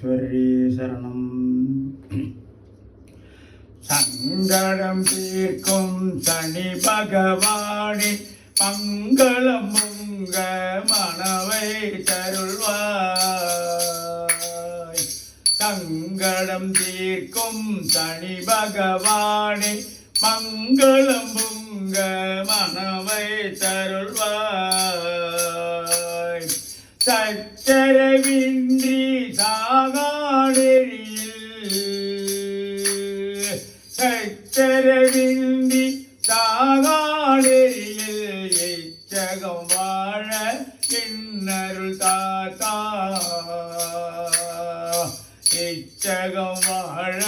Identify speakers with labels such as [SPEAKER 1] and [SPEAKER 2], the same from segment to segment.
[SPEAKER 1] ஈஸ்வரி சரணம். சங்கடம் தீர்க்கும் சனி பகவானே மங்களம் உங்க மனவை தருள்வாய். சங்கடம் தீர்க்கும் சனி பகவானே மங்களம் உங்க மனவை தருள்வாய். சச்சரவின்றி சாகாடெறியில் சச்சரவின்றி சாகாடெறியில் இச்சகம் வாழ இன்னருள் தாத்தா. இச்சகம் வாழ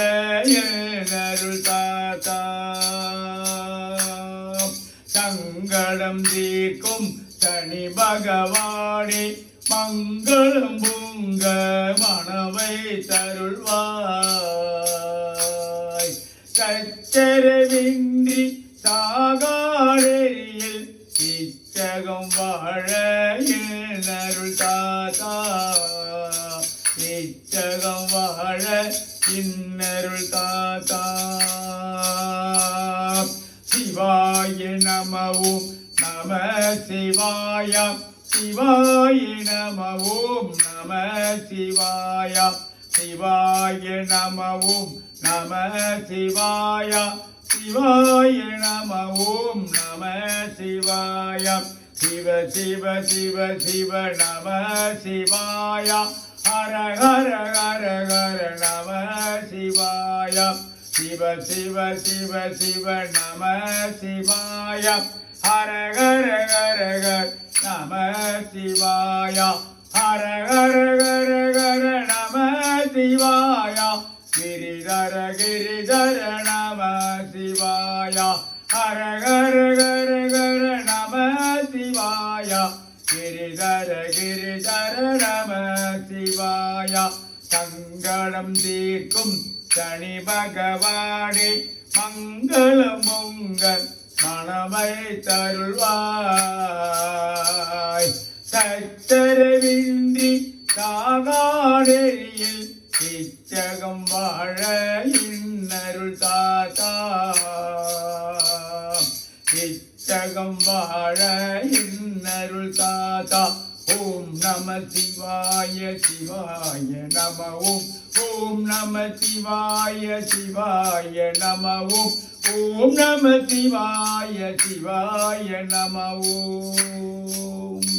[SPEAKER 1] இன்னருள் தாத்தா. சங்கடம் தீர்க்கும் சனி பகவானே மங்களம் பூங்க மனவை தருள்வாய். சச்சரவின்றி சாகாடெறியில் இச்சகம் வாழ இன்னருள் தாத்தா. இச்சகம் வாழ இன்னருள் தாத்தா. சிவாய நமவும் நம சிவாய. சிவாய நமவும் நம சிவாய. சிவாய நமவும் நம சிவாய. சிவாய நமவும் நம சிவாய. சிவ சிவ சிவ சிவ நம சிவாய. ஹர ஹர ஹர ஹர நம சிவாய. சிவ சிவ சிவ சிவ நம சிவாய. ஹர ஹர ஹர ஹர நம சிவாய. ஹர ஹர ஹர ஹர நம சிவாய. கிரிதர கிரிதர நம சிவாய. ஹர ஹர ஹர ஹர நம சிவாய. கிரிதர கிரிதர நம சிவாய. சங்கடம் தீர்க்கும் சனி பகவானே மங்களம் உங்கள் மனமை தருள்வாய். சச்சரவின்றி சாகாடெறியில் இச்சகம் வாழ இன்னருள் தாத்தா. இச்சகம் வாழ இன்னருள் தாத்தா. ஓம் நம சிவாய. சிவாய நம ஓம். ஓம் நம சிவாய. சிவாய நம ஓம். ஓம் நம சிவாய. சிவாய நம ஓம்.